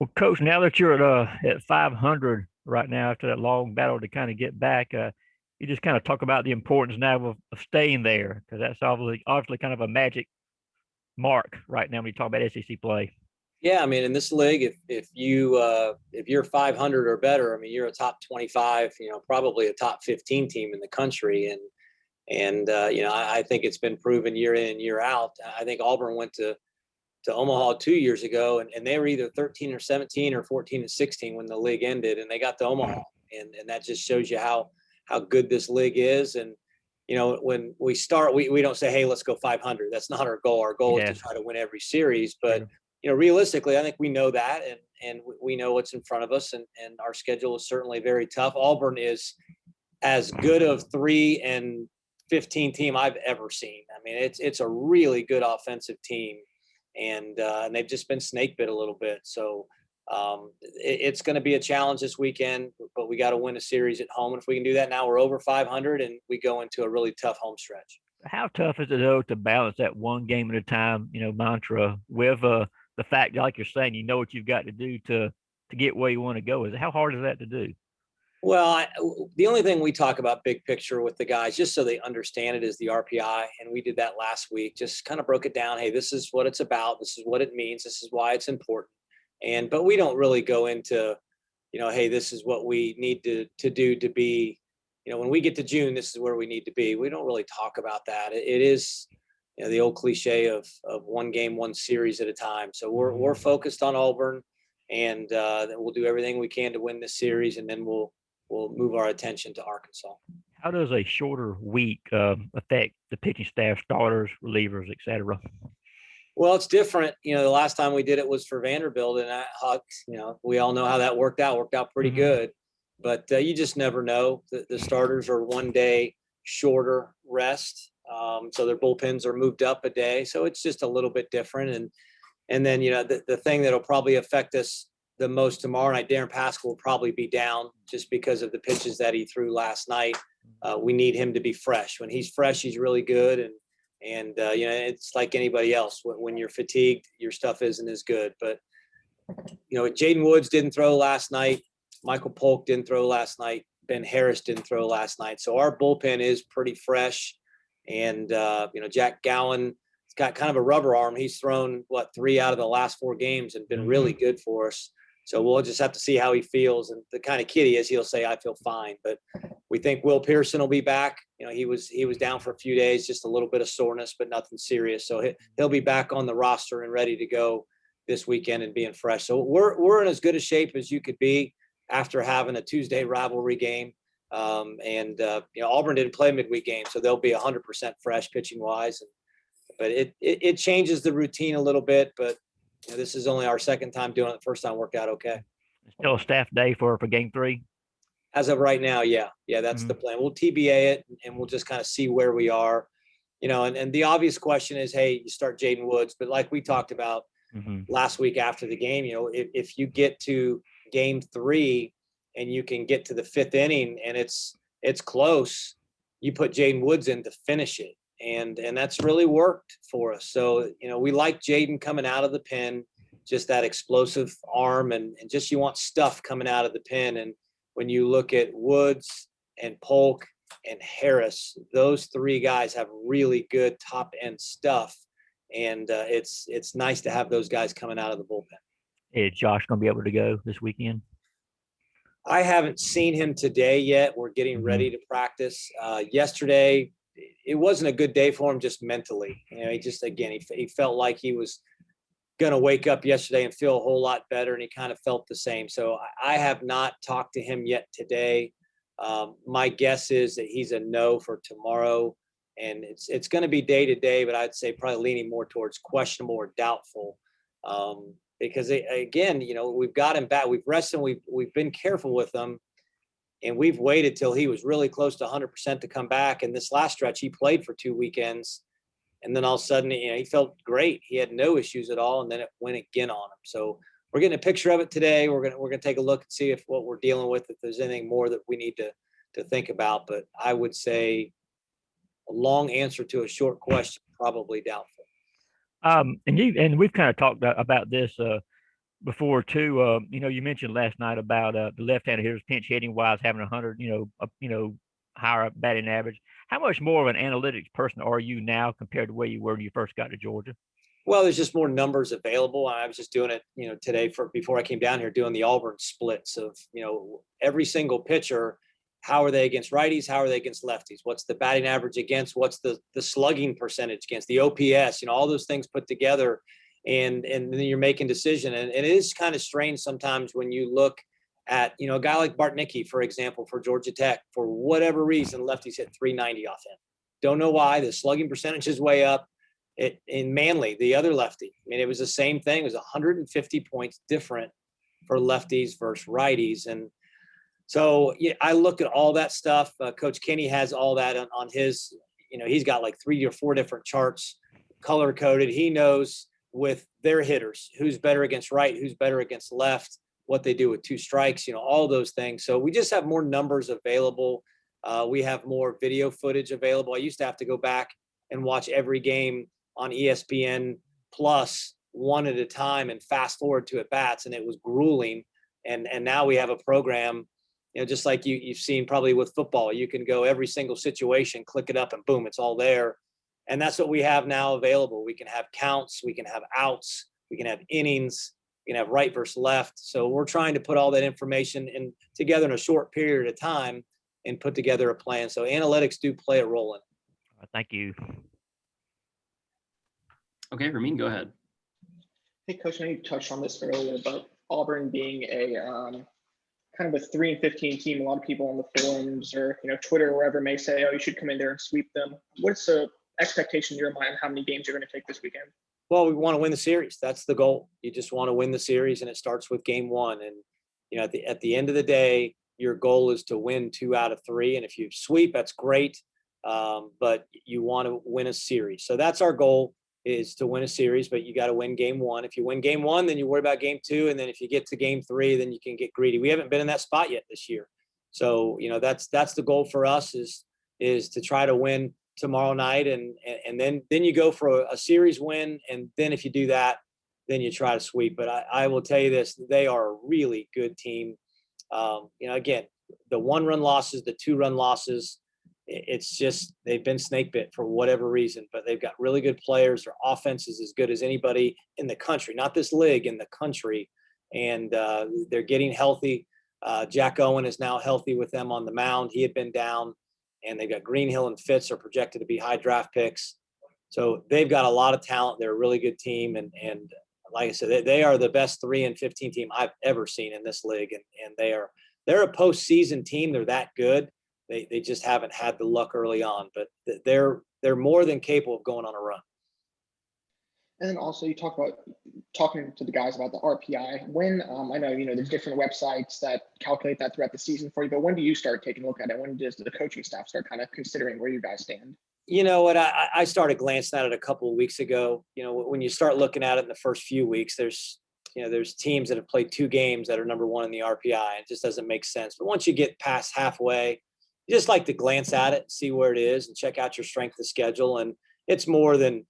Well, Coach, now that you're at 500 right now after that long battle to kind of get back, you just kind of talk about the importance now of staying there because that's obviously kind of a magic mark right now when you talk about SEC play. Yeah, I mean, in this league, if you're 500 or better, I mean, you're a top 25, probably a top 15 team in the country, and I think it's been proven year in and year out. I think Auburn went to Omaha 2 years ago, and they were either 13 or 17 or 14 and 16 when the league ended, and they got to Omaha, and that just shows you how good this league is. And when we start, we don't say, hey, let's go 500. That's not our goal. Our goal is Yeah, to try to win every series, but true. realistically, I think we know that, and we know what's in front of us, and our schedule is certainly very tough. Auburn is as good of 3-15 team I've ever seen. I mean, it's a really good offensive team, and they've just been snake bit a little bit. So it's going to be a challenge this weekend, but we got to win a series at home. And if we can do that now, we're over 500, and we go into a really tough home stretch. How tough is it though to balance that one game at a time, mantra with the fact, like you're saying, you know what you've got to do to get where you want to go? Is how hard is that to do? Well, the only thing we talk about big picture with the guys, just so they understand it, is the RPI. And we did that last week, just kind of broke it down. Hey, this is what it's about. This is what it means. This is why it's important. But we don't really go into, hey, this is what we need to do to be, when we get to June, this is where we need to be. We don't really talk about that. It is, the old cliche of one game, one series at a time. So we're focused on Auburn, and we'll do everything we can to win this series, and then we'll move our attention to Arkansas. How does a shorter week affect the pitching staff, starters, relievers, etc.? Well, it's different. The last time we did it was for Vanderbilt, and we all know how that worked out. Worked out pretty good, but you just never know. The starters are 1 day shorter rest, so their bullpens are moved up a day. So it's just a little bit different. And then the thing that'll probably affect us the most tomorrow night, Darren Pascal will probably be down just because of the pitches that he threw last night. We need him to be fresh. When he's fresh, he's really good, and it's like anybody else. When you're fatigued, your stuff isn't as good. But Jaden Woods didn't throw last night. Michael Polk didn't throw last night. Ben Harris didn't throw last night. So our bullpen is pretty fresh. And Jack Gowan has got kind of a rubber arm. He's thrown 3 out of the last 4 games and been really good for us. So we'll just have to see how he feels. And the kind of kid he is, he'll say, I feel fine. But we think Will Pearson will be back. He was down for a few days, just a little bit of soreness, but nothing serious. So he'll be back on the roster and ready to go this weekend and being fresh. So we're in as good a shape as you could be after having a Tuesday rivalry game. Auburn didn't play midweek game, so they'll be 100% fresh pitching wise. But it changes the routine a little bit, but this is only our second time doing it. The first time worked out okay. Still a staff day for game 3. As of right now, yeah, that's the plan. We'll TBA it, and we'll just kind of see where we are. And the obvious question is, hey, you start Jaden Woods, but like we talked about last week after the game, if you get to game 3 and you can get to the 5th inning and it's close, you put Jaden Woods in to finish it. And that's really worked for us. So, we like Jaden coming out of the pen, just that explosive arm, and just you want stuff coming out of the pen. And when you look at Woods and Polk and Harris, those 3 guys have really good top end stuff. And it's nice to have those guys coming out of the bullpen. Is Josh going to be able to go this weekend? I haven't seen him today yet. We're getting ready to practice. Yesterday, it wasn't a good day for him just mentally. He just, again, he felt like he was going to wake up yesterday and feel a whole lot better, and he kind of felt the same. So I have not talked to him yet today. My guess is that he's a no for tomorrow, and it's going to be day to day, but I'd say probably leaning more towards questionable or doubtful. Because again, we've got him back. We've rested. We've been careful with him, and we've waited till he was really close to 100% to come back. And this last stretch, he played for 2 weekends, and then all of a sudden, he felt great. He had no issues at all, and then it went again on him. So we're getting a picture of it today. We're gonna take a look and see if what we're dealing with, if there's anything more that we need to think about. But I would say a long answer to a short question, probably doubtful. And we've kind of talked about this before too. You mentioned last night about the left-handed hitters pinch hitting wise having 100, higher up batting average. How much more of an analytics person are you now compared to where you were when you first got to Georgia? Well, there's just more numbers available. I was just doing it, today before I came down here, doing the Auburn splits of, every single pitcher. How are they against righties? How are they against lefties? What's the batting average against? What's the slugging percentage against? The OPS? All those things put together, and then you're making decision. And it is kind of strange sometimes when you look at, a guy like Bartnicki, for example, for Georgia Tech. For whatever reason, lefties hit 390 off him. Don't know why. The slugging percentage is way up. In Manly, the other lefty, it was the same thing. It was 150 points different for lefties versus righties. And so I look at all that stuff. Coach Kenny has all that on his, he's got like 3 or 4 different charts color coded. He knows with their hitters who's better against right, who's better against left, what they do with 2 strikes, all those things. So we just have more numbers available. We have more video footage available. I used to have to go back and watch every game on ESPN Plus one at a time and fast forward to at bats, and it was grueling. And now we have a program, just like you've seen probably with football. You can go every single situation, click it up, and boom, it's all there. And that's what we have now available. We can have counts, we can have outs, we can have innings, we can have right versus left. So we're trying to put all that information together in a short period of time and put together a plan. So analytics do play a role in it. Thank you. Okay, Ramin, go ahead. Hey, Coach, I know you touched on this earlier, but Auburn being a kind of a 3-15 team, a lot of people on the forums or Twitter or wherever may say, "Oh, you should come in there and sweep them." What's the expectation in your mind? How many games you're going to take this weekend? Well, we want to win the series. That's the goal. You just want to win the series, and it starts with game 1. And at the end of the day, your goal is to win 2 out of 3. And if you sweep, that's great. But you want to win a series. So that's our goal, is to win a series, but you got to win game 1. If you win game 1, then you worry about game 2. And then if you get to game 3, then you can get greedy. We haven't been in that spot yet this year. So, that's the goal for us is to try to win tomorrow night. And then you go for a series win. And then if you do that, then you try to sweep. But I will tell you this, they are a really good team. Again, the 1-run losses, the 2-run losses, it's just they've been snake bit for whatever reason, but they've got really good players. Their offense is as good as anybody in the country, not this league, in the country. And they're getting healthy. Jack Owen is now healthy with them on the mound. He had been down, and they've got Greenhill and Fitz are projected to be high draft picks. So they've got a lot of talent. They're a really good team. And like I said, they are the best 3-15 team I've ever seen in this league. And they're a postseason team. They're that good. They just haven't had the luck early on, but they're more than capable of going on a run. And then also you talk about talking to the guys about the RPI. When I know there's different websites that calculate that throughout the season for you, but when do you start taking a look at it? When does the coaching staff start kind of considering where you guys stand? You know what? I started glancing at it a couple of weeks ago. When you start looking at it in the first few weeks, there's teams that have played 2 games that are number 1 in the RPI. It just doesn't make sense. But once you get past halfway, you just like to glance at it, see where it is, and check out your strength of schedule. And it's more than,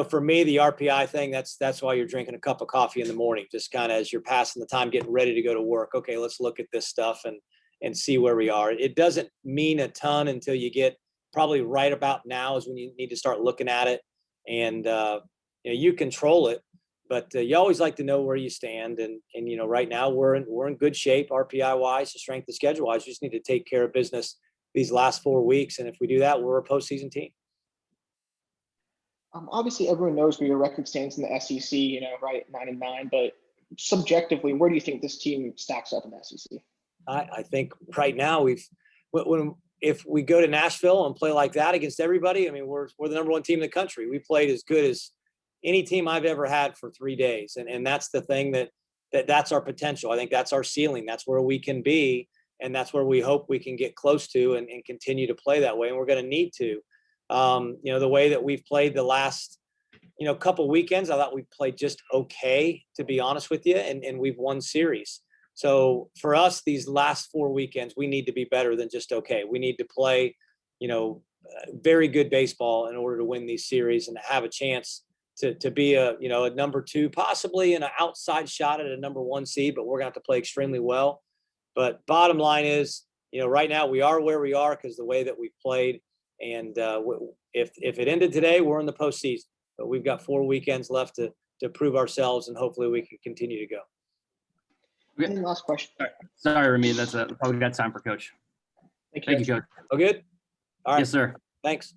for me, the RPI thing, that's why you're drinking a cup of coffee in the morning, just kind of as you're passing the time, getting ready to go to work. Okay, let's look at this stuff and see where we are. It doesn't mean a ton until you get probably right about now is when you need to start looking at it. And, you control it, but you always like to know where you stand. And right now we're in good shape, RPI wise, strength of schedule wise. You just need to take care of business these last 4 weeks. And if we do that, we're a postseason team. Obviously, everyone knows where your record stands in the SEC, right, 9-9. But subjectively, where do you think this team stacks up in the SEC? I think right now if we go to Nashville and play like that against everybody, we're the number 1 team in the country. We played as good as any team I've ever had for 3 days. And that's the thing that's our potential. I think that's our ceiling. That's where we can be. And that's where we hope we can get close to and continue to play that way. And we're going to need to. The way that we've played the last, couple weekends, I thought we played just okay, to be honest with you. And we've won series. So for us, these last 4 weekends, we need to be better than just okay. We need to play, very good baseball in order to win these series and have a chance to be a number 2, possibly an outside shot at a number 1 seed, but we're gonna have to play extremely well. But bottom line is, right now we are where we are because the way that we've played. And if it ended today, we're in the postseason. But we've got 4 weekends left to prove ourselves, and hopefully we can continue to go. And last question. Sorry, Remy. That's probably got time for Coach. Thank Thank you, Coach. Oh, good. All right. Yes, sir. Thanks.